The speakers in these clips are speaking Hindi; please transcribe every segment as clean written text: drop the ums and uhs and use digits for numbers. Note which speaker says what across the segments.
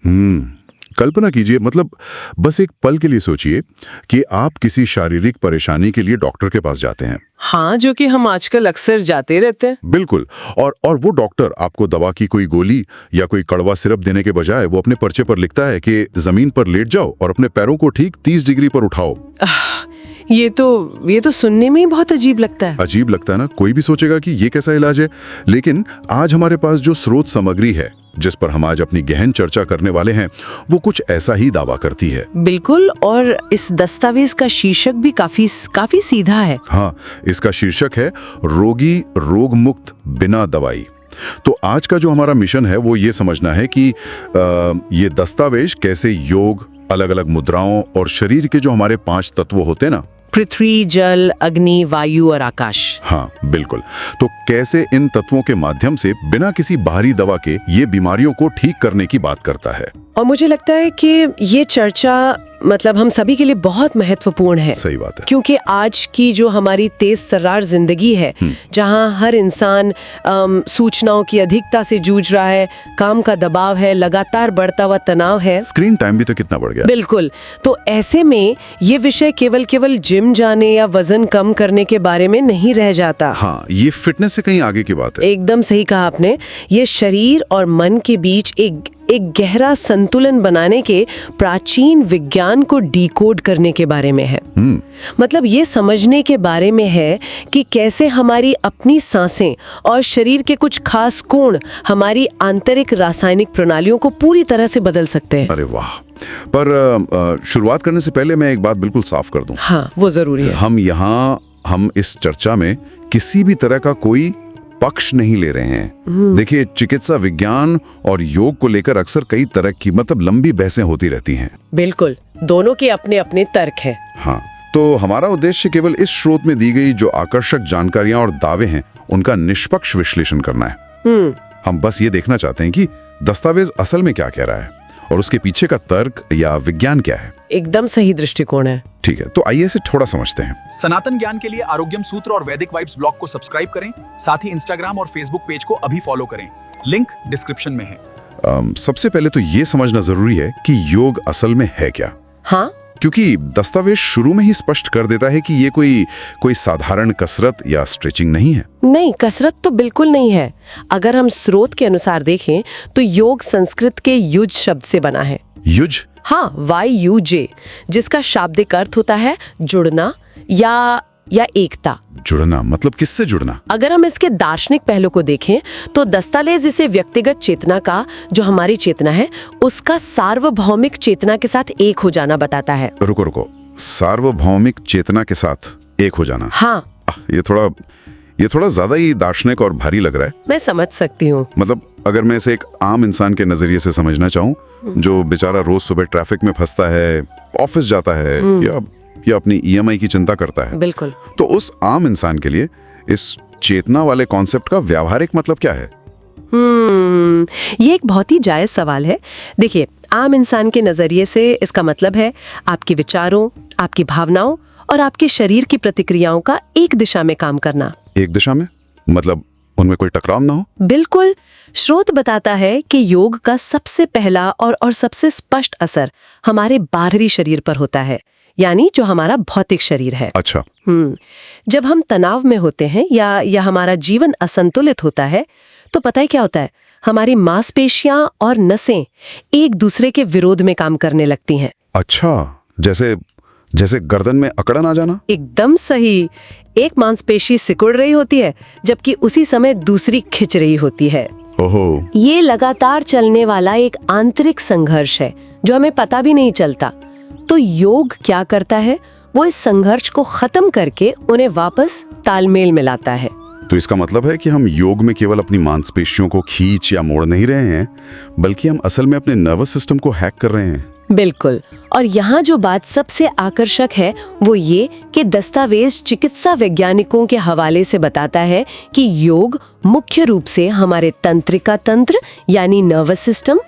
Speaker 1: कल्पना कीजिए, मतलब बस एक पल के लिए सोचिए कि आप किसी शारीरिक परेशानी के लिए डॉक्टर के पास जाते हैं।
Speaker 2: हाँ, जो कि हम आजकल अक्सर जाते रहते हैं।
Speaker 1: बिल्कुल। और वो डॉक्टर आपको दवा की कोई गोली या कोई कड़वा सिरप देने के बजाय वो अपने पर्चे पर लिखता है कि जमीन पर लेट जाओ और अपने पैरों को ठीक 30 डिग्री पर उठाओ।
Speaker 2: ये तो सुनने में ही बहुत अजीब लगता है।
Speaker 1: अजीब लगता है ना? कोई भी सोचेगा कि ये कैसा इलाज है। लेकिन आज हमारे पास जो स्रोत सामग्री है जिस पर हम आज अपनी गहन चर्चा करने वाले हैं, वो कुछ ऐसा ही दावा करती है।
Speaker 2: बिल्कुल। और इस दस्तावेज का शीर्षक भी काफी सीधा है।
Speaker 1: हाँ, इसका शीर्षक है रोगी रोग मुक्त बिना दवाई। तो आज का जो हमारा मिशन है वो ये समझना है कि ये दस्तावेज कैसे योग, अलग अलग मुद्राओं और शरीर के जो हमारे 5 तत्व होते हैं ना,
Speaker 2: पृथ्वी, जल, अग्नि, वायु और आकाश।
Speaker 1: हाँ बिल्कुल, तो कैसे इन तत्वों के माध्यम से बिना किसी बाहरी दवा के ये बीमारियों को ठीक करने की बात करता है।
Speaker 2: और मुझे लगता है कि ये चर्चा मतलब हम सभी के लिए बहुत महत्वपूर्ण है।
Speaker 1: सही बात है।
Speaker 2: क्योंकि आज की जो हमारी तेज तर्रार जिंदगी है, जहां हर इंसान सूचनाओं की अधिकता से जूझ रहा है, काम का दबाव है, लगातार बढ़ता हुआ तनाव है,
Speaker 1: स्क्रीन टाइम भी तो कितना बढ़ गया।
Speaker 2: बिल्कुल। तो ऐसे में ये विषय केवल जिम जाने या वजन कम करने के बारे में नहीं रह जाता।
Speaker 1: हाँ, ये फिटनेस से कहीं आगे की बात है।
Speaker 2: एकदम सही कहा आपने। ये शरीर और मन के बीच एक गहरा संतुलन बनाने के प्राचीन विज्ञान को डिकोड करने के बारे में है। मतलब ये समझने के बारे में है कि कैसे हमारी अपनी सांसें और शरीर के कुछ खास कोण हमारी आंतरिक रासायनिक प्रणालियों को पूरी तरह से बदल सकते हैं।
Speaker 1: अरे वाह। पर शुरुआत करने से पहले मैं एक बात बिल्कुल साफ कर दूं।
Speaker 2: हाँ, वो जरूरी है।
Speaker 1: हम इस चर्चा में किसी भी तरह का कोई पक्ष नहीं ले रहे हैं। देखिए, चिकित्सा विज्ञान और योग को लेकर अक्सर कई तरह की लंबी बहसें होती रहती हैं।
Speaker 2: बिल्कुल, दोनों के अपने अपने तर्क हैं।
Speaker 1: हाँ, तो हमारा उद्देश्य केवल इस स्रोत में दी गई जो आकर्षक जानकारियां और दावे हैं उनका निष्पक्ष विश्लेषण करना है। हम बस ये देखना चाहते हैं कि दस्तावेज असल में क्या कह रहा है और उसके पीछे का तर्क या विज्ञान क्या है।
Speaker 2: एकदम सही दृष्टिकोण है।
Speaker 1: ठीक है, तो आइए इसे थोड़ा समझते हैं।
Speaker 3: सनातन ज्ञान के लिए आरोग्यम सूत्र और वैदिक वाइब्स ब्लॉग को सब्सक्राइब करें। साथ ही इंस्टाग्राम और फेसबुक पेज को अभी फॉलो करें, लिंक डिस्क्रिप्शन में है।
Speaker 1: सबसे पहले तो ये समझना जरूरी है कि योग असल में है क्या।
Speaker 2: हाँ,
Speaker 1: क्योंकि दस्तावेज शुरू में ही स्पष्ट कर देता है कि ये कोई साधारण कसरत या स्ट्रेचिंग नहीं है।
Speaker 2: नहीं, कसरत तो बिल्कुल नहीं है। अगर हम स्रोत के अनुसार देखें तो योग संस्कृत के युज शब्द से बना है।
Speaker 1: युज?
Speaker 2: हाँ, YUJ, जिसका शाब्दिक अर्थ होता है जुड़ना या एकता।
Speaker 1: जुड़ना मतलब किससे जुड़ना?
Speaker 2: अगर हम इसके दार्शनिक पहलू को देखें तो दस्तावेज इसे व्यक्तिगत चेतना का, जो हमारी चेतना है, उसका सार्वभौमिक चेतना के साथ एक हो जाना बताता है।
Speaker 1: रुको, सार्वभौमिक चेतना के साथ एक हो जाना।
Speaker 2: हाँ,
Speaker 1: ये थोड़ा ज्यादा ही दार्शनिक और भारी लग रहा है।
Speaker 2: मैं समझ सकती हूँ।
Speaker 1: मतलब अगर मैं इसे एक आम इंसान के नजरिए से समझना चाहूँ, जो बेचारा रोज सुबह ट्रैफिक में फंसता है, ऑफिस जाता है या अपनी EMI की चिंता करता है,
Speaker 2: बिल्कुल,
Speaker 1: तो उस आम इंसान के लिए इस चेतना वाले कॉन्सेप्ट का व्यावहारिक मतलब क्या है?
Speaker 2: ये एक बहुत ही जायज सवाल है। देखिए, आम इंसान के नजरिए से इसका मतलब है आपके विचारों, आपकी भावनाओं और आपके शरीर की प्रतिक्रियाओं का एक दिशा में काम करना।
Speaker 1: एक दिशा में? मतलब उनमें कोई टकराव ना हो?
Speaker 2: बिल्कुल। स्रोत बताता है कि योग का सबसे पहला और सबसे स्पष्ट असर हमारे बाहरी शरीर पर होता है, यानी जो हमारा भौतिक शरीर है।
Speaker 1: अच्छा।
Speaker 2: जब हम तनाव में होते हैं या हमारा जीवन असंतुलित होता है, तो पता है क्या होता है? हमारी मांसपेशियां और नसें एक दूसरे के विरोध में काम करने लगती हैं।
Speaker 1: अच्छा, जैसे गर्दन में अकड़न आ जाना?
Speaker 2: एकदम सही। एक मांसपेशी सिकुड़ रही होती है जबकि उसी समय दूसरी खिंच रही होती है।
Speaker 1: ओहो।
Speaker 2: ये लगातार चलने वाला एक आंतरिक संघर्ष है जो हमें पता भी नहीं चलता। तो योग क्या करता है? वो इस संघर्ष को खत्म करके उन्हें वापस तालमेल में लाता है।
Speaker 1: तो इसका मतलब है कि हम योग में केवल अपनी मांसपेशियों को खींच या मोड़ नहीं रहे हैं, बल्कि हम असल में अपने नर्वस सिस्टम को हैक कर रहे हैं।
Speaker 2: बिल्कुल। और यहाँ जो बात सबसे आकर्षक है वो ये कि दस्तावेज चिकित्सा वैज्ञानिकों के हवाले से बताता है कि योग मुख्य रूप से हमारे तंत्रिका तंत्र यानी नर्वस सिस्टम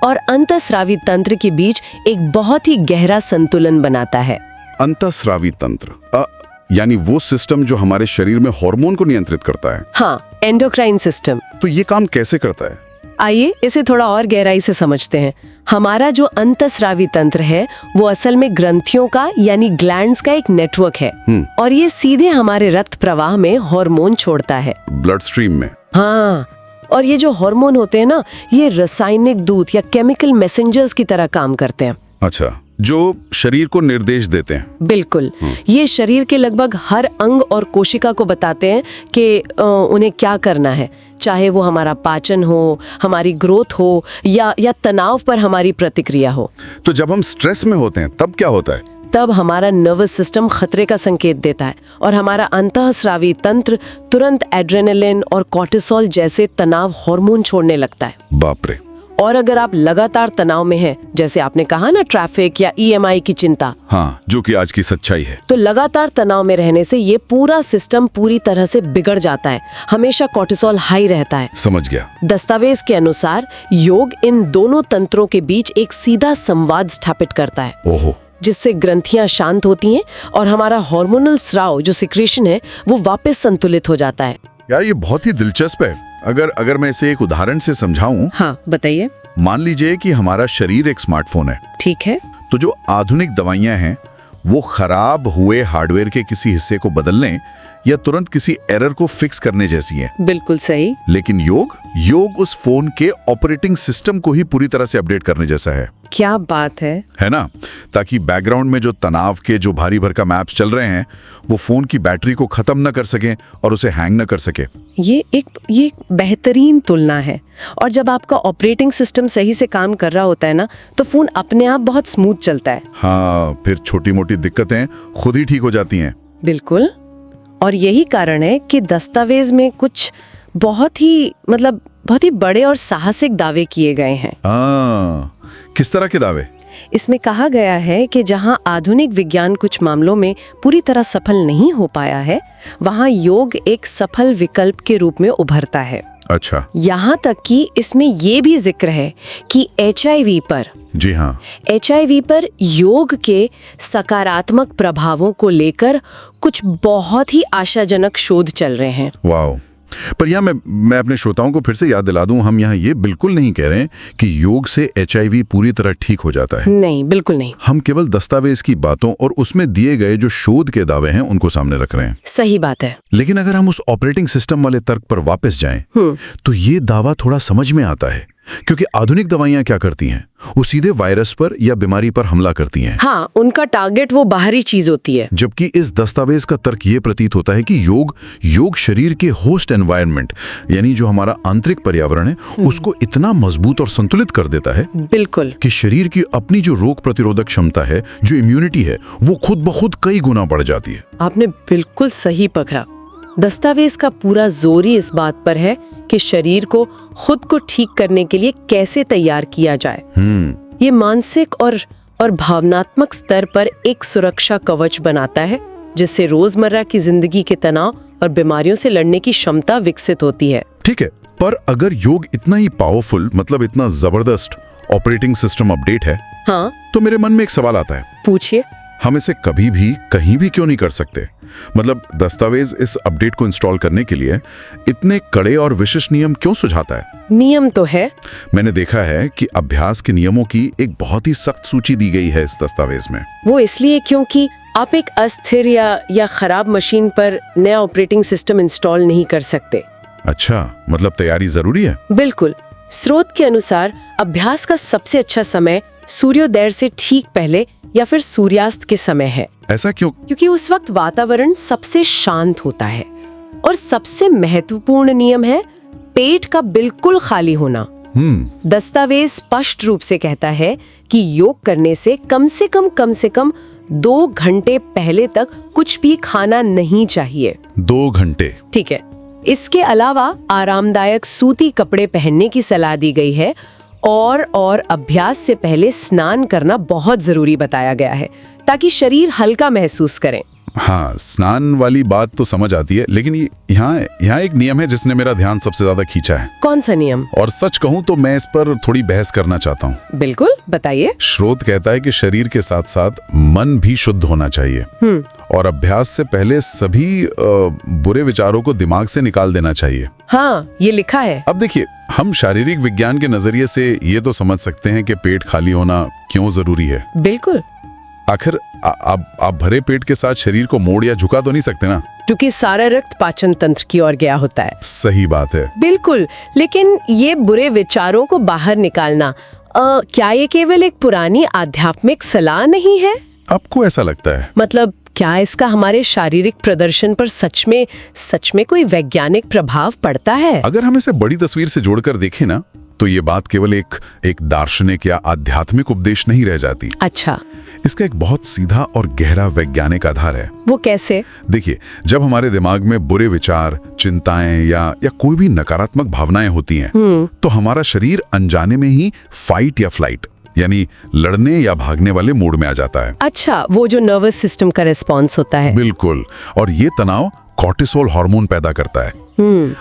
Speaker 2: और अंतःस्रावी तंत्र के बीच एक बहुत ही गहरा संतुलन बनाता है।
Speaker 1: अंतःस्रावी तंत्र यानी वो सिस्टम जो हमारे शरीर में हार्मोन को नियंत्रित करता है।
Speaker 2: हाँ, एंडोक्राइन सिस्टम।
Speaker 1: तो ये काम कैसे करता है?
Speaker 2: आइए इसे थोड़ा और गहराई से समझते हैं। हमारा जो अंतःस्रावी तंत्र है वो असल में ग्रंथियों का यानी ग्लैंड्स का एक नेटवर्क है और ये सीधे हमारे रक्त प्रवाह में हार्मोन छोड़ता है,
Speaker 1: ब्लड स्ट्रीम में।
Speaker 2: हाँ, और ये जो हार्मोन होते हैं ना, ये रासायनिक दूत या केमिकल मैसेंजर्स की तरह काम करते हैं।
Speaker 1: अच्छा, जो शरीर को निर्देश देते हैं।
Speaker 2: बिल्कुल, ये शरीर के लगभग हर अंग और कोशिका को बताते हैं कि उन्हें क्या करना है, चाहे वो हमारा पाचन हो, हमारी ग्रोथ हो या तनाव पर हमारी प्रतिक्रिया हो।
Speaker 1: तो जब हम स्ट्रेस में होते हैं तब क्या होता है?
Speaker 2: तब हमारा नर्वस सिस्टम खतरे का संकेत देता है और हमारा अंतःस्रावी तंत्र तुरंत एड्रेनलिन और कॉर्टिसोल जैसे तनाव हार्मोन छोड़ने लगता है।
Speaker 1: बाप रे।
Speaker 2: और अगर आप लगातार तनाव में हैं, जैसे आपने कहा ना, ट्रैफिक या ईएमआई की चिंता,
Speaker 1: हाँ, जो कि आज की सच्चाई है,
Speaker 2: तो लगातार तनाव में रहने से ये पूरा सिस्टम पूरी तरह से बिगड़ जाता है। हमेशा कॉर्टिसोल हाई रहता है।
Speaker 1: समझ गया।
Speaker 2: दस्तावेज के अनुसार योग इन दोनों तंत्रों के बीच एक सीधा संवाद स्थापित करता है,
Speaker 1: ओहो,
Speaker 2: जिससे ग्रंथियां शांत होती हैं और हमारा हार्मोनल स्राव जो सिक्रेशन है वो वापस संतुलित हो जाता है।
Speaker 1: यार ये बहुत ही दिलचस्प है। अगर मैं इसे एक उदाहरण से समझाऊं,
Speaker 2: हाँ बताइए।
Speaker 1: मान लीजिए कि हमारा शरीर एक स्मार्टफोन है।
Speaker 2: ठीक है।
Speaker 1: तो जो आधुनिक दवाइयां हैं वो खराब हुए हार्डवेयर के किसी हिस्से को बदलने या तुरंत किसी एरर को फिक्स करने जैसी है।
Speaker 2: बिल्कुल सही।
Speaker 1: लेकिन योग उस फोन के ऑपरेटिंग सिस्टम को ही पूरी तरह से अपडेट करने जैसा है।
Speaker 2: क्या बात है
Speaker 1: ना? ताकि बैकग्राउंड में जो तनाव के जो भारी भरकम ऐप्स चल रहे हैं वो फोन की बैटरी को खत्म न कर सके और उसे हैंग न कर सके।
Speaker 2: ये एक बेहतरीन तुलना है। और जब आपका ऑपरेटिंग सिस्टम सही से काम कर रहा होता है ना, तो फोन अपने आप बहुत स्मूथ चलता है।
Speaker 1: हाँ, फिर छोटी मोटी दिक्कतें खुद ही ठीक हो जाती हैं।
Speaker 2: बिल्कुल। और यही कारण है कि दस्तावेज में कुछ बहुत ही बड़े और साहसिक दावे किए गए हैं।
Speaker 1: किस तरह के दावे?
Speaker 2: इसमें कहा गया है कि जहां आधुनिक विज्ञान कुछ मामलों में पूरी तरह सफल नहीं हो पाया है, वहां योग एक सफल विकल्प के रूप में उभरता है।
Speaker 1: अच्छा।
Speaker 2: यहाँ तक कि इसमें ये भी जिक्र है कि HIV पर,
Speaker 1: जी हाँ,
Speaker 2: HIV पर योग के सकारात्मक प्रभावों को लेकर कुछ बहुत ही आशाजनक शोध चल रहे हैं।
Speaker 1: वाह। पर यहाँ मैं अपने श्रोताओं को फिर से याद दिला दूं, हम यहाँ ये बिल्कुल नहीं कह रहे हैं कि योग से HIV पूरी तरह ठीक हो जाता है।
Speaker 2: नहीं, बिल्कुल नहीं।
Speaker 1: हम केवल दस्तावेज की बातों और उसमें दिए गए जो शोध के दावे हैं उनको सामने रख रहे हैं।
Speaker 2: सही बात है।
Speaker 1: लेकिन अगर हम उस ऑपरेटिंग सिस्टम वाले तर्क पर वापस जाएं, तो ये दावा थोड़ा समझ में आता है, क्योंकि आधुनिक दवाइयां क्या करती हैं? वो सीधे वायरस पर या बीमारी पर हमला करती हैं।
Speaker 2: हाँ, उनका टारगेट वो बाहरी चीज होती है।
Speaker 1: जबकि इस दस्तावेज का तर्क ये प्रतीत होता है कि योग शरीर के होस्ट एनवायरनमेंट, यानी जो हमारा आंतरिक पर्यावरण है, उसको इतना मजबूत और संतुलित कर देता है।
Speaker 2: बिल्कुल।
Speaker 1: कि शरीर की अपनी जो रोग प्रतिरोधक क्षमता है, जो इम्यूनिटी है, वो खुद ब खुद कई गुना बढ़ जाती है।
Speaker 2: आपने बिल्कुल सही पकड़ा। दस्तावेज का पूरा जोर ही इस बात पर है कि शरीर को खुद को ठीक करने के लिए कैसे तैयार किया जाए। ये मानसिक और भावनात्मक स्तर पर एक सुरक्षा कवच बनाता है, जिससे रोजमर्रा की जिंदगी के तनाव और बीमारियों से लड़ने की क्षमता विकसित होती है।
Speaker 1: ठीक है, पर अगर योग इतना ही पावरफुल, मतलब इतना जबरदस्त ऑपरेटिंग सिस्टम अपडेट है,
Speaker 2: हाँ,
Speaker 1: तो मेरे मन में एक सवाल आता है।
Speaker 2: पूछिए।
Speaker 1: हम इसे कभी भी कहीं भी क्यों नहीं कर सकते? मतलब दस्तावेज इस अपडेट को इंस्टॉल करने के लिए इतने कड़े और विशिष्ट नियम क्यों सुझाता है?
Speaker 2: नियम तो है।
Speaker 1: मैंने देखा है कि अभ्यास के नियमों की एक बहुत ही सख्त सूची दी गई है इस दस्तावेज में।
Speaker 2: वो इसलिए क्योंकि आप एक अस्थिर या खराब मशीन पर नया ऑपरेटिंग सिस्टम इंस्टॉल नहीं कर सकते।
Speaker 1: अच्छा, मतलब तैयारी जरूरी है।
Speaker 2: बिल्कुल। स्रोत के अनुसार अभ्यास का सबसे अच्छा समय सूर्योदय से ठीक पहले या फिर सूर्यास्त के समय है।
Speaker 1: ऐसा क्यों?
Speaker 2: क्योंकि उस वक्त वातावरण सबसे शांत होता है। और सबसे महत्वपूर्ण नियम है पेट का बिल्कुल खाली होना। दस्तावेज स्पष्ट रूप से कहता है कि योग करने से कम से कम 2 घंटे पहले तक कुछ भी खाना नहीं चाहिए।
Speaker 1: 2 घंटे?
Speaker 2: ठीक है। इसके अलावा आरामदायक सूती कपड़े पहनने की सलाह दी गई है और अभ्यास से पहले स्नान करना बहुत जरूरी बताया गया है, ताकि शरीर हल्का महसूस करे।
Speaker 1: हाँ, स्नान वाली बात तो समझ आती है, लेकिन यहाँ एक नियम है जिसने मेरा ध्यान सबसे ज्यादा खींचा है।
Speaker 2: कौन सा नियम?
Speaker 1: और सच कहूँ तो मैं इस पर थोड़ी बहस करना चाहता हूँ।
Speaker 2: बिल्कुल, बताइए।
Speaker 1: स्रोत कहता है कि शरीर के साथ साथ मन भी शुद्ध होना चाहिए और अभ्यास से पहले सभी बुरे विचारों को दिमाग से निकाल देना चाहिए।
Speaker 2: हाँ, ये लिखा है।
Speaker 1: अब देखिए, हम शारीरिक विज्ञान के नजरिए से ये तो समझ सकते हैं कि पेट खाली होना क्यों जरूरी है।
Speaker 2: बिल्कुल,
Speaker 1: आखिर आप भरे पेट के साथ शरीर को मोड़ या झुका तो नहीं सकते ना,
Speaker 2: क्योंकि सारा रक्त पाचन तंत्र की ओर गया होता है।
Speaker 1: सही बात है।
Speaker 2: बिल्कुल, लेकिन ये बुरे विचारों को बाहर निकालना, क्या ये केवल एक पुरानी आध्यात्मिक सलाह नहीं है?
Speaker 1: आपको ऐसा लगता है?
Speaker 2: मतलब क्या इसका हमारे शारीरिक प्रदर्शन पर सच में कोई वैज्ञानिक प्रभाव पड़ता है?
Speaker 1: अगर हम इसे बड़ी तस्वीर से जोड़कर देखें ना, तो ये बात केवल एक दार्शनिक या आध्यात्मिक उपदेश नहीं रह जाती।
Speaker 2: अच्छा,
Speaker 1: इसका एक बहुत सीधा और गहरा वैज्ञानिक आधार है।
Speaker 2: वो कैसे?
Speaker 1: देखिए, जब हमारे दिमाग में बुरे विचार, चिंताएं या कोई भी नकारात्मक भावनाएं होती हैं, तो हमारा शरीर अनजाने में ही फाइट या फ्लाइट यानी लड़ने या भागने वाले मोड में आ जाता है।
Speaker 2: अच्छा, वो जो नर्वस सिस्टम का रिस्पॉन्स होता है।
Speaker 1: बिल्कुल, और ये तनाव कॉर्टिसोल हार्मोन पैदा करता है।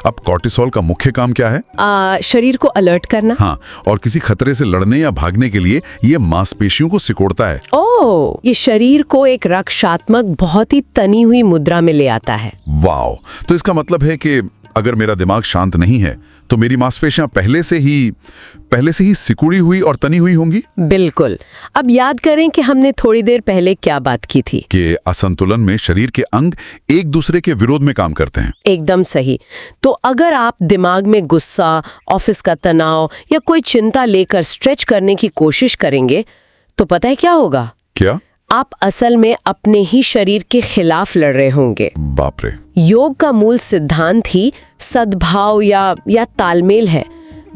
Speaker 1: अब कॉर्टिसोल का मुख्य काम क्या है?
Speaker 2: शरीर को अलर्ट करना।
Speaker 1: हाँ, और किसी खतरे से लड़ने या भागने के लिए ये मांसपेशियों को सिकोड़ता है।
Speaker 2: ओह, ये शरीर को एक रक्षात्मक, बहुत ही तनी हुई मुद्रा में ले आता है।
Speaker 1: वाओ, तो इसका मतलब है कि अगर मेरा दिमाग शांत नहीं है तो मेरी मांसपेशियां पहले से ही सिकुड़ी हुई और तनी हुई होंगी।
Speaker 2: बिल्कुल। अब याद करें कि हमने थोड़ी देर पहले क्या बात की थी
Speaker 1: कि असंतुलन में शरीर के अंग एक दूसरे के विरोध में काम करते हैं।
Speaker 2: एकदम सही। तो अगर आप दिमाग में गुस्सा, ऑफिस का तनाव या कोई चिंता लेकर स्ट्रेच करने की कोशिश करेंगे, तो पता है क्या होगा?
Speaker 1: क्या?
Speaker 2: आप असल में अपने ही शरीर के खिलाफ लड़ रहे होंगे।
Speaker 1: बाप रे।
Speaker 2: योग का मूल सिद्धांत ही सद्भाव या तालमेल है।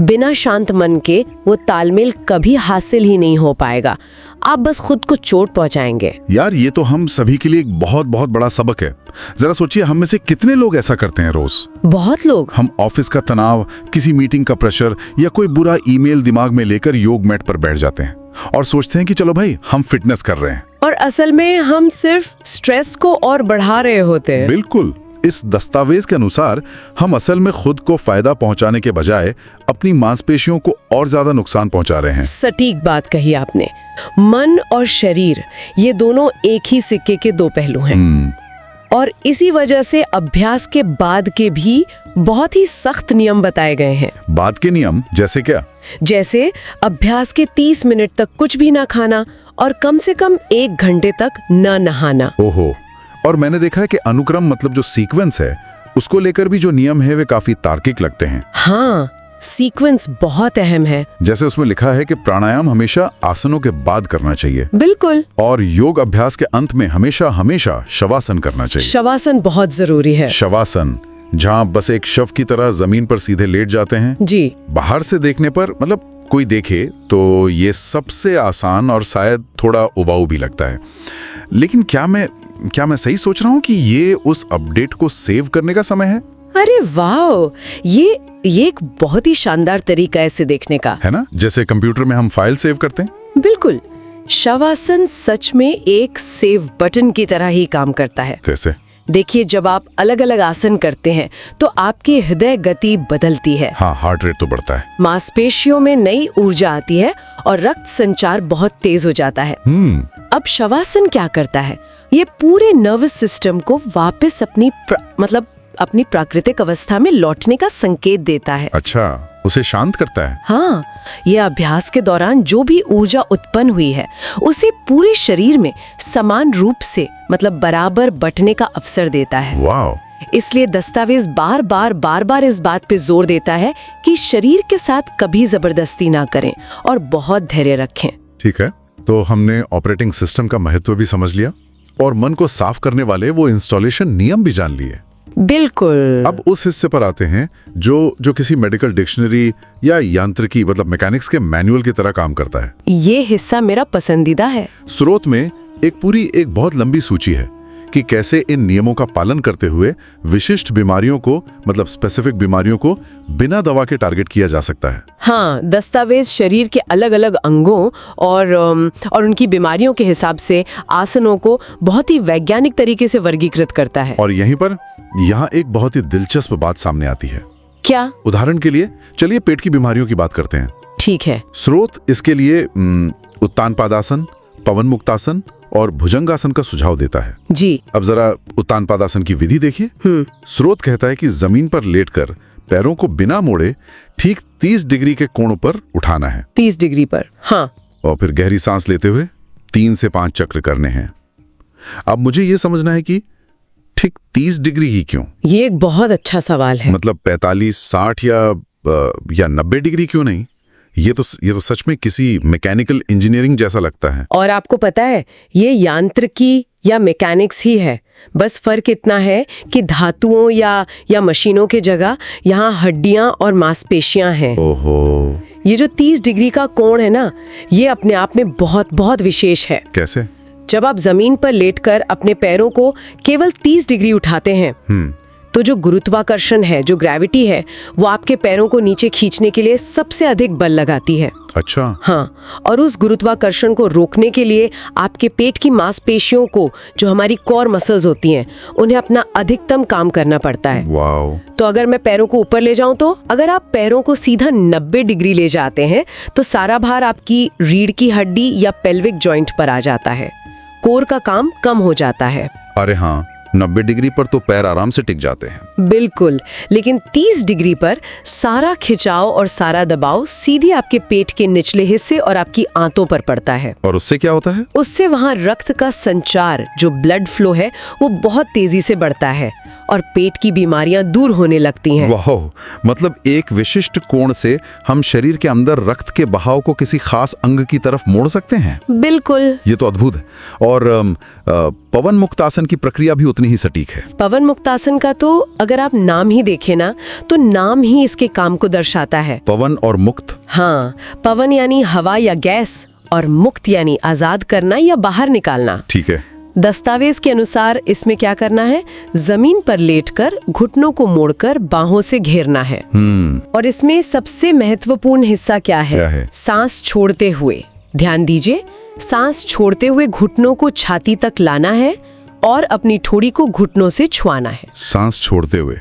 Speaker 2: बिना शांत मन के वो तालमेल कभी हासिल ही नहीं हो पाएगा। आप बस खुद को चोट पहुंचाएंगे।
Speaker 1: यार, ये तो हम सभी के लिए एक बहुत बहुत बड़ा सबक है। जरा सोचिए, हम में से कितने लोग ऐसा करते हैं रोज?
Speaker 2: बहुत लोग।
Speaker 1: हम ऑफिस का तनाव, किसी मीटिंग का प्रेशर या कोई बुरा ईमेल दिमाग में लेकर योग मैट पर बैठ जाते हैं और सोचते हैं कि चलो भाई, हम फिटनेस कर रहे हैं।
Speaker 2: और असल में हम सिर्फ स्ट्रेस को और बढ़ा रहे होते हैं।
Speaker 1: बिल्कुल। इस दस्तावेज के अनुसार हम असल में खुद को फायदा पहुंचाने के बजाय अपनी मांसपेशियों को और ज्यादा नुकसान पहुंचा रहे हैं।
Speaker 2: सटीक बात कही आपने। मन और शरीर, ये दोनों एक ही सिक्के के दो पहलू हैं। और इसी वजह से अभ्यास के बाद के भी बहुत ही सख्त नियम बताए गए हैं।
Speaker 1: बाद के नियम जैसे क्या?
Speaker 2: जैसे अभ्यास के 30 मिनट तक कुछ भी ना खाना और कम से कम 1 घंटे तक न नहाना।
Speaker 1: ओहो। और मैंने देखा है कि अनुक्रम, मतलब जो सीक्वेंस है, उसको लेकर भी जो नियम है वे काफी तार्किक लगते हैं।
Speaker 2: हाँ, सीक्वेंस बहुत अहम है।
Speaker 1: जैसे उसमें लिखा है कि प्राणायाम हमेशा आसनों के बाद करना चाहिए।
Speaker 2: बिल्कुल।
Speaker 1: और योग अभ्यास के अंत में हमेशा शवासन करना चाहिए।
Speaker 2: शवासन बहुत जरूरी है।
Speaker 1: शवासन, जहाँ बस एक शव की तरह जमीन पर सीधे लेट जाते हैं।
Speaker 2: जी।
Speaker 1: बाहर से देखने पर, मतलब कोई देखे तो ये सबसे आसान और शायद थोड़ा उबाऊ भी लगता है। लेकिन क्या मैं सही सोच रहा हूँ कि ये उस अपडेट को सेव करने का समय है?
Speaker 2: अरे वाह, ये एक बहुत ही शानदार तरीका है इसे देखने का।
Speaker 1: है ना, जैसे कंप्यूटर में हम फाइल सेव करते हैं।
Speaker 2: बिल्कुल। शवासन सच में एक सेव बटन की तरह ही काम करता है।
Speaker 1: कैसे?
Speaker 2: देखिए, जब आप अलग अलग आसन करते हैं तो आपकी हृदय गति बदलती है।
Speaker 1: हाँ, हार्ट रेट तो बढ़ता है।
Speaker 2: मांसपेशियों में नई ऊर्जा आती है और रक्त संचार बहुत तेज हो जाता है। अब शवासन क्या करता है? ये पूरे नर्वस सिस्टम को वापस अपनी प्राकृतिक अवस्था में लौटने का संकेत देता है।
Speaker 1: अच्छा, उसे शांत करता है।
Speaker 2: हाँ, ये अभ्यास के दौरान जो भी ऊर्जा उत्पन्न हुई है उसे पूरे शरीर में समान रूप से, मतलब बराबर बंटने का अवसर देता है।
Speaker 1: वाह।
Speaker 2: इसलिए दस्तावेज बार बार इस बात पे जोर देता है कि शरीर के साथ कभी जबरदस्ती ना करें और बहुत धैर्य रखें।
Speaker 1: ठीक है, तो हमने ऑपरेटिंग सिस्टम का महत्व भी समझ लिया और मन को साफ करने वाले वो इंस्टॉलेशन नियम भी जान लिए।
Speaker 2: बिल्कुल।
Speaker 1: अब उस हिस्से पर आते हैं जो किसी मेडिकल डिक्शनरी या यांत्रिकी, मतलब मैकेनिक्स के मैनुअल की तरह काम करता है।
Speaker 2: ये हिस्सा मेरा पसंदीदा है।
Speaker 1: स्रोत में एक बहुत लंबी सूची है कि कैसे इन नियमों का पालन करते हुए विशिष्ट बीमारियों को, मतलब स्पेसिफिक बीमारियों को बिना दवा के टारगेट किया जा सकता है।
Speaker 2: हाँ, दस्तावेज शरीर के अलग अलग अंगों और उनकी बीमारियों के हिसाब से आसनों को बहुत ही वैज्ञानिक तरीके से वर्गीकृत करता है।
Speaker 1: और यहाँ एक बहुत ही दिलचस्प बात सामने आती है।
Speaker 2: क्या?
Speaker 1: उदाहरण के लिए चलिए पेट की बीमारियों की बात करते हैं।
Speaker 2: ठीक है।
Speaker 1: स्रोत इसके लिए उत्तान पादासन, पवन मुक्तासन और भुजंगासन का सुझाव देता है।
Speaker 2: जी।
Speaker 1: अब जरा उत्तान पादासन की विधि देखिए। स्रोत कहता है कि जमीन पर लेटकर पैरों को बिना मोड़े ठीक 30 डिग्री के कोण पर उठाना है।
Speaker 2: 30 डिग्री पर, हाँ।
Speaker 1: और फिर गहरी सांस लेते हुए 3 से 5 चक्र करने हैं। अब मुझे यह समझना है कि ठीक 30 डिग्री ही क्यों?
Speaker 2: ये एक बहुत अच्छा सवाल है।
Speaker 1: मतलब 45, 60 या 90 डिग्री क्यों नहीं? ये तो सच में किसी मैकेनिकल इंजीनियरिंग जैसा लगता है।
Speaker 2: और आपको पता है, ये यांत्रिकी या मैकेनिक्स ही है। बस फर्क इतना है कि धातुओं या मशीनों के जगह यहाँ हड्डियां और मांसपेशियां हैं।
Speaker 1: ओहो।
Speaker 2: ये जो 30 डिग्री का कोण है ना, ये अपने आप में बहुत बहुत विशेष है।
Speaker 1: कैसे?
Speaker 2: जब आप जमीन पर लेटकर अपने पैरों को केवल 30 डिग्री उठाते हैं, तो जो गुरुत्वाकर्षण है, जो ग्रेविटी है, वो आपके पैरों को नीचे खींचने के लिए सबसे अधिक बल लगाती है।
Speaker 1: अच्छा।
Speaker 2: हाँ, और उस गुरुत्वाकर्षण को रोकने के लिए आपके पेट की मांसपेशियों को, जो हमारी कोर मसल्स होती हैं, उन्हें अपना अधिकतम काम करना पड़ता है।
Speaker 1: वाओ।
Speaker 2: तो अगर मैं पैरों को ऊपर ले जाऊं, तो अगर आप पैरों को सीधा 90 डिग्री ले जाते हैं, तो सारा भार आपकी रीढ़ की हड्डी या पेल्विक जॉइंट पर आ जाता है। कोर का काम कम हो जाता है।
Speaker 1: अरे हाँ, 90 डिग्री पर तो पैर आराम से टिक जाते हैं।
Speaker 2: बिल्कुल, लेकिन 30 डिग्री पर सारा खिंचाव और सारा दबाव सीधे आपके पेट के निचले हिस्से और आपकी आंतों पर पड़ता है।
Speaker 1: और उससे क्या होता है?
Speaker 2: उससे वहां रक्त का संचार, जो ब्लड फ्लो है, वो बहुत तेजी से बढ़ता है और पेट की बीमारियां दूर होने लगती हैं।
Speaker 1: वाह, मतलब एक विशिष्ट कोण से हम शरीर के अंदर रक्त के बहाव को किसी खास अंग की तरफ मोड़ सकते हैं।
Speaker 2: बिल्कुल।
Speaker 1: ये तो अद्भुत है। और पवन मुक्तासन की प्रक्रिया भी उतनी ही सटीक है।
Speaker 2: पवन मुक्तासन का तो अगर आप नाम ही देखें ना, तो नाम ही इसके काम को दर्शाता है।
Speaker 1: पवन और मुक्त।
Speaker 2: हाँ, पवन यानी हवा या गैस, और मुक्त यानी आजाद करना या बाहर निकालना।
Speaker 1: ठीक है।
Speaker 2: दस्तावेज के अनुसार इसमें क्या करना है? जमीन पर लेटकर घुटनों को मोड़कर बाहों से घेरना है। और इसमें सबसे महत्वपूर्ण हिस्सा क्या है? सांस छोड़ते हुए। ध्यान दीजिए, सांस छोड़ते हुए घुटनों को छाती तक लाना है और अपनी ठोड़ी को घुटनों से छुआना है।
Speaker 1: सांस छोड़ते हुए।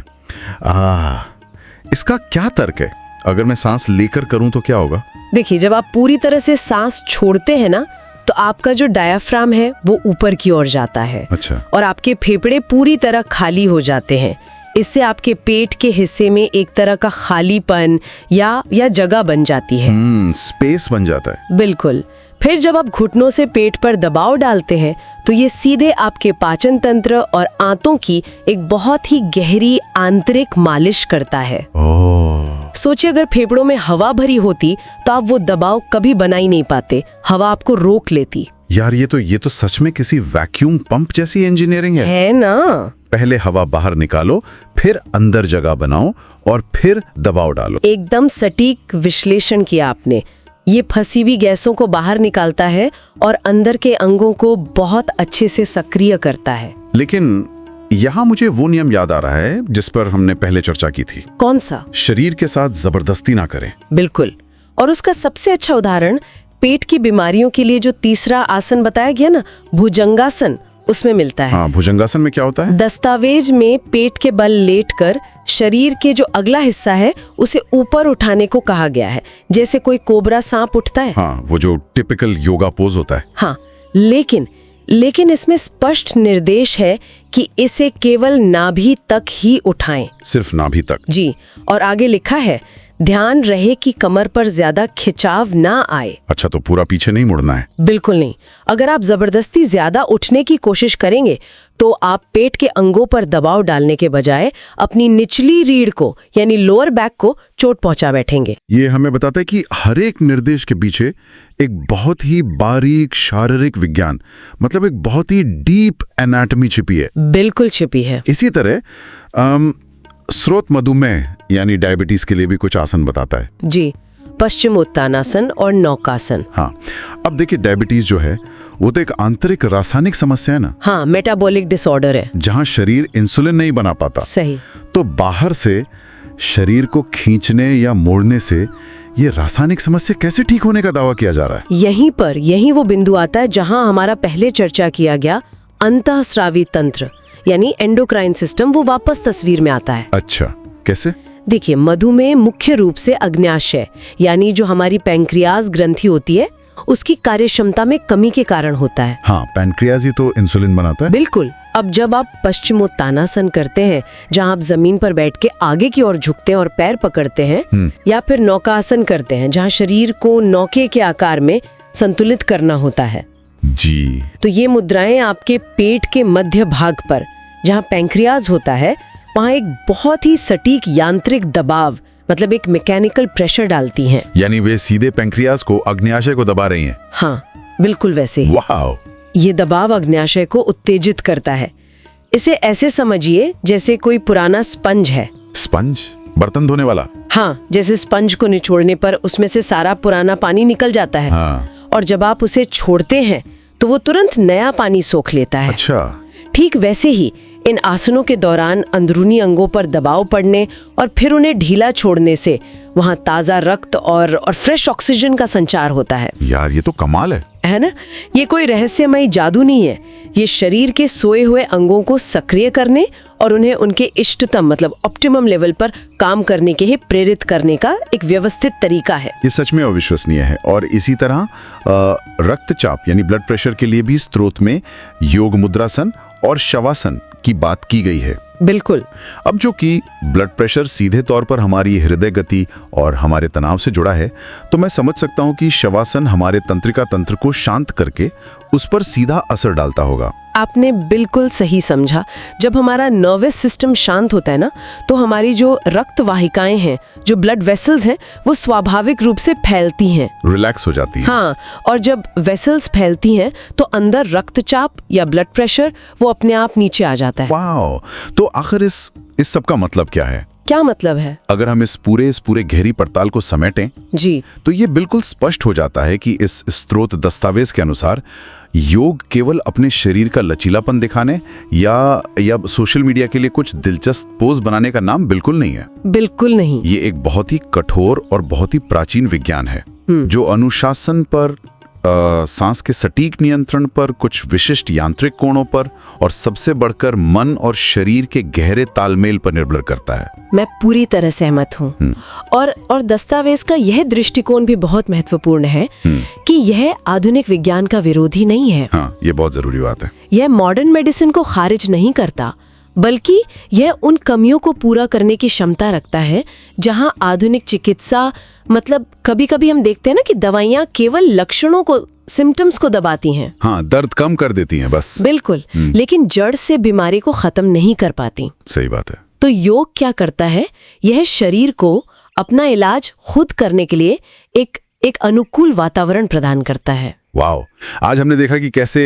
Speaker 1: इसका क्या तर्क है? अगर मैं सांस लेकर करूं तो क्या होगा?
Speaker 2: देखिए, जब आप पूरी तरह से सांस छोड़ते हैं ना, तो आपका जो डायाफ्राम है वो ऊपर की ओर जाता है।
Speaker 1: अच्छा।
Speaker 2: और आपके फेफड़े पूरी तरह खाली हो जाते हैं। इससे आपके पेट के हिस्से में एक तरह का खालीपन या जगह बन जाती है।
Speaker 1: स्पेस बन जाता है।
Speaker 2: बिल्कुल। फिर जब आप घुटनों से पेट पर दबाव डालते हैं, तो ये सीधे आपके पाचन तंत्र और आंतों की एक बहुत ही गहरी आंतरिक मालिश करता है। सोचिए, अगर फेफड़ों में हवा भरी होती तो आप वो दबाव कभी बना ही नहीं पाते, हवा आपको रोक लेती।
Speaker 1: यार, ये तो सच में किसी वैक्यूम पंप जैसी इंजीनियरिंग है
Speaker 2: ना?
Speaker 1: पहले हवा बाहर निकालो, फिर अंदर जगह बनाओ और फिर दबाव डालो।
Speaker 2: एकदम सटीक विश्लेषण किया आपने। ये फंसी हुई गैसों को बाहर निकालता है और अंदर के अंगों को बहुत अच्छे से सक्रिय करता है।
Speaker 1: लेकिन यहाँ मुझे वो नियम याद आ रहा है जिस पर हमने पहले चर्चा की थी।
Speaker 2: कौन सा?
Speaker 1: शरीर के साथ जबरदस्ती ना करें।
Speaker 2: बिल्कुल। और उसका सबसे अच्छा उदाहरण पेट की बीमारियों के लिए जो तीसरा आसन बताया गया ना, भुजंगासन, उसमें मिलता है।
Speaker 1: हाँ, भुजंगासन में क्या होता है?
Speaker 2: दस्तावेज में पेट के बल लेटकर शरीर के जो अगला हिस्सा है उसे ऊपर उठाने को कहा गया है, जैसे कोई कोबरा सांप उठता है।
Speaker 1: हाँ, वो जो टिपिकल योगा पोज होता है।
Speaker 2: हाँ, लेकिन इसमें स्पष्ट निर्देश है कि इसे केवल नाभि तक ही उठाएं।
Speaker 1: सिर्फ नाभि तक?
Speaker 2: जी। और आगे लिखा है, ध्यान रहे कि कमर पर ज्यादा खिंचाव ना आए।
Speaker 1: अच्छा, तो पूरा पीछे नहीं मुड़ना है?
Speaker 2: बिल्कुल नहीं। अगर आप जबरदस्ती ज्यादा उठने की कोशिश करेंगे, तो आप पेट के अंगों पर दबाव डालने के बजाय अपनी निचली रीढ़ को यानी लोअर बैक को चोट पहुंचा बैठेंगे।
Speaker 1: ये हमें बताता है कि हर एक निर्देश के पीछे एक बहुत ही बारीक शारीरिक विज्ञान, मतलब एक बहुत ही डीप एनाटॉमी छिपी है।
Speaker 2: बिल्कुल छिपी है।
Speaker 1: इसी तरह स्रोत मधुमेह यानी डायबिटीज के लिए भी कुछ आसन बताता है।
Speaker 2: जी, पश्चिम उत्तानासन और नौकासन।
Speaker 1: हाँ, अब देखिए, डायबिटीज जो है वो तो एक आंतरिक रासायनिक समस्या है ना।
Speaker 2: हाँ, मेटाबॉलिक डिसऑर्डर है,
Speaker 1: जहां शरीर इंसुलिन नहीं बना पाता।
Speaker 2: सही।
Speaker 1: तो बाहर से शरीर को खींचने या मोड़ने से ये रासायनिक समस्या कैसे ठीक होने का दावा किया जा रहा है?
Speaker 2: यहीं वो बिंदु आता है जहां हमारा पहले चर्चा किया गया अंतःस्रावी तंत्र यानी एंडोक्राइन सिस्टम, वो वापस तस्वीर में आता है।
Speaker 1: अच्छा, कैसे?
Speaker 2: देखिए, मधुमेह मुख्य रूप से अग्न्याशय यानी जो हमारी पैंक्रियाज ग्रंथि होती है उसकी कार्यक्षमता में कमी के कारण होता है।
Speaker 1: हाँ, पैंक्रियाज ही तो इंसुलिन बनाता है।
Speaker 2: बिल्कुल। अब जब आप पश्चिमोत्तानासन करते हैं, जहां आप जमीन पर बैठ के आगे की ओर झुकते हैं और पैर पकड़ते हैं, या फिर नौकासन करते हैं जहां शरीर को नौके के आकार में संतुलित करना होता है
Speaker 1: जी,
Speaker 2: तो ये मुद्राएं आपके पेट के मध्य भाग पर, जहां पैंक्रियाज होता है, वहां एक बहुत ही सटीक यांत्रिक दबाव, मतलब एक मैकेनिकल प्रेशर डालती हैं।
Speaker 1: यानी वे सीधे पैंक्रियाज को, अग्न्याशय को दबा रही हैं।
Speaker 2: हाँ, बिल्कुल वैसे ही।
Speaker 1: वाह!
Speaker 2: ये दबाव अग्न्याशय को उत्तेजित करता है। इसे ऐसे समझिए जैसे कोई पुराना स्पंज है।
Speaker 1: स्पंज? बर्तन धोने वाला?
Speaker 2: हाँ, जैसे स्पंज को निचोड़ने पर उसमें से सारा पुराना पानी निकल जाता है।
Speaker 1: हाँ।
Speaker 2: और जब आप उसे छोड़ते हैं तो वो तुरंत नया पानी सोख लेता है।
Speaker 1: अच्छा।
Speaker 2: ठीक वैसे ही इन आसनों के दौरान अंदरूनी अंगों पर दबाव पड़ने और फिर उन्हें ढीला छोड़ने से वहां ताजा रक्त और फ्रेश ऑक्सीजन का संचार होता है।
Speaker 1: यार ये तो कमाल है
Speaker 2: ना? ये कोई रहस्यमयी जादू नहीं है। ये शरीर के सोए हुए अंगों को सक्रिय करने और उन्हें उनके इष्टतम, मतलब ऑप्टिमम लेवल पर काम करने के लिए प्रेरित करने का एक व्यवस्थित तरीका है।
Speaker 1: ये सच में अविश्वसनीय है। और इसी तरह रक्तचाप यानी ब्लड प्रेशर के लिए भी स्त्रोत में योग मुद्रासन और शवासन की बात की गई है।
Speaker 2: बिल्कुल।
Speaker 1: अब जो कि ब्लड प्रेशर सीधे तौर पर हमारी हृदय गति और हमारे तनाव से जुड़ा है, तो मैं समझ सकता हूं कि शवासन हमारे तंत्रिका तंत्र को शांत करके उस पर सीधा असर डालता होगा।
Speaker 2: आपने बिल्कुल सही समझा। जब हमारा नर्वस सिस्टम शांत होता है ना, तो हमारी जो रक्त वाहिकाएं हैं, जो ब्लड वेसल्स हैं, वो स्वाभाविक रूप से फैलती हैं,
Speaker 1: रिलैक्स हो जाती है।
Speaker 2: हाँ, और जब वेसल्स फैलती हैं तो अंदर रक्तचाप या ब्लड प्रेशर वो अपने आप नीचे आ जाता है।
Speaker 1: वाह! तो आखिर इस सब का मतलब क्या है?
Speaker 2: क्या मतलब है?
Speaker 1: अगर हम इस पूरे गहरी पड़ताल को समेटें
Speaker 2: जी,
Speaker 1: तो ये बिल्कुल स्पष्ट हो जाता है कि इस स्त्रोत दस्तावेज के अनुसार योग केवल अपने शरीर का लचीलापन दिखाने या सोशल मीडिया के लिए कुछ दिलचस्प पोज बनाने का नाम बिल्कुल नहीं है।
Speaker 2: बिल्कुल नहीं।
Speaker 1: ये एक बहुत ही कठोर और बहुत ही प्राचीन विज्ञान है जो अनुशासन पर, सांस के सटीक नियंत्रण पर, कुछ विशिष्ट यांत्रिक कोणों पर और सबसे बढ़कर मन और शरीर के गहरे तालमेल पर निर्भर करता है।
Speaker 2: मैं पूरी तरह सहमत हूँ। और दस्तावेज का यह दृष्टिकोण भी बहुत महत्वपूर्ण है कि यह आधुनिक विज्ञान का विरोधी नहीं है।
Speaker 1: हाँ, ये बहुत जरूरी बात है।
Speaker 2: यह मॉडर्न मेडिसिन को खारिज नहीं करता, बल्कि यह उन कमियों को पूरा करने की क्षमता रखता है जहां आधुनिक चिकित्सा, मतलब कभी-कभी हम देखते हैं ना कि दवाइयां केवल लक्षणों को, सिम्टम्स को दबाती हैं।
Speaker 1: हाँ, दर्द कम कर देती हैं बस।
Speaker 2: बिल्कुल, लेकिन जड़ से बीमारी को खत्म नहीं कर पाती।
Speaker 1: सही बात है।
Speaker 2: तो योग क्या करता है? यह शरीर को अपना इलाज खुद करने के लिए एक अनुकूल वातावरण प्रदान करता है।
Speaker 1: वाओ! आज हमने देखा कि कैसे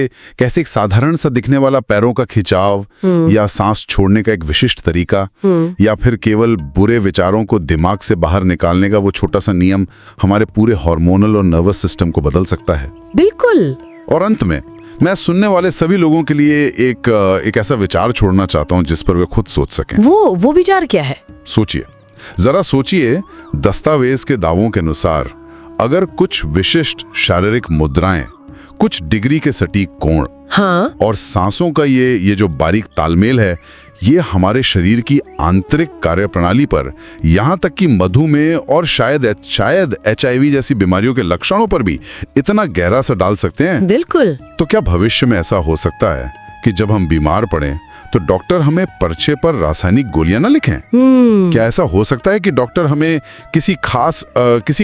Speaker 1: एक साधारण सा दिखने वाला पैरों का खिंचाव या सांस छोड़ने का एक विशिष्ट तरीका या फिर केवल बुरे विचारों को दिमाग से बाहर निकालने का वो छोटा सा नियम हमारे पूरे हार्मोनल और नर्वस सिस्टम को बदल सकता है।
Speaker 2: बिल्कुल।
Speaker 1: और अंत में मैं सुनने वाले सभी लोगों के लिए एक ऐसा विचार छोड़ना चाहता हूं जिस पर वे खुद सोच सकें।
Speaker 2: वो विचार क्या है?
Speaker 1: सोचिए, जरा सोचिए, दस्तावेज के दावों के अनुसार अगर कुछ विशिष्ट शारीरिक मुद्राएं, कुछ डिग्री के सटीक कोण,
Speaker 2: हाँ,
Speaker 1: और सांसों का ये जो बारीक तालमेल है, ये हमारे शरीर की आंतरिक कार्यप्रणाली पर, यहाँ तक कि मधुमेह और शायद HIV जैसी बीमारियों के लक्षणों पर भी इतना गहरा असर डाल सकते हैं।
Speaker 2: बिल्कुल।
Speaker 1: तो क्या भविष्य में ऐसा हो सकता है कि जब हम बीमार पड़ें तो डॉक्टर हमें पर्चे पर रासायनिक गोलियां न लिखें? क्या ऐसा हो सकता है कि डॉक्टर हमें किसी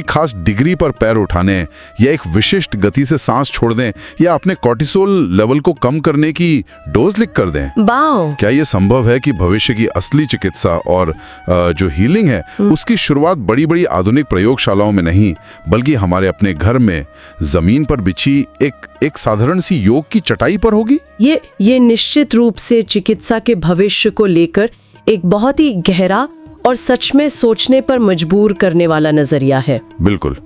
Speaker 1: खास डिग्री पर पैर उठाने या एक विशिष्ट गति से सांस छोड़ दें या अपने कॉर्टिसोल लेवल को कम करने की डोज लिख कर दें?
Speaker 2: वाओ!
Speaker 1: क्या ये संभव है कि भविष्य की असली चिकित्सा और जो हीलिंग है उसकी शुरुआत बड़ी आधुनिक प्रयोगशालाओं में नहीं, बल्कि हमारे अपने घर में जमीन पर बिछी एक साधारण सी योग की चटाई पर होगी?
Speaker 2: ये निश्चित रूप से चिकित्सा के भविष्य को लेकर एक बहुत ही गहरा और सच में सोचने पर मजबूर करने वाला नजरिया है।
Speaker 1: बिल्कुल।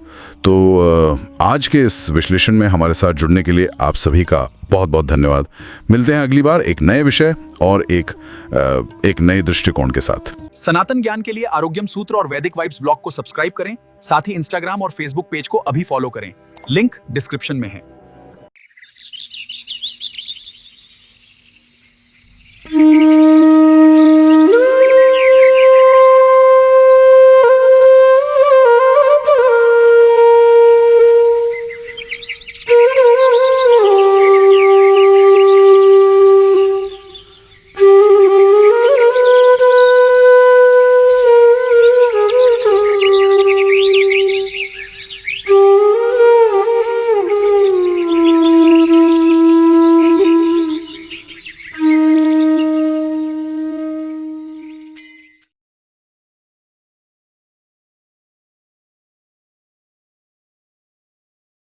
Speaker 1: तो आज के इस विश्लेषण में हमारे साथ जुड़ने के लिए आप सभी का बहुत बहुत धन्यवाद। मिलते हैं अगली बार एक नए विषय और एक नए दृष्टिकोण के साथ।
Speaker 3: सनातन ज्ञान के लिए आरोग्यम सूत्र और वैदिक वाइब्स ब्लॉग को सब्सक्राइब करें। साथ ही इंस्टाग्राम और फेसबुक पेज को अभी फॉलो करें। लिंक डिस्क्रिप्शन में है।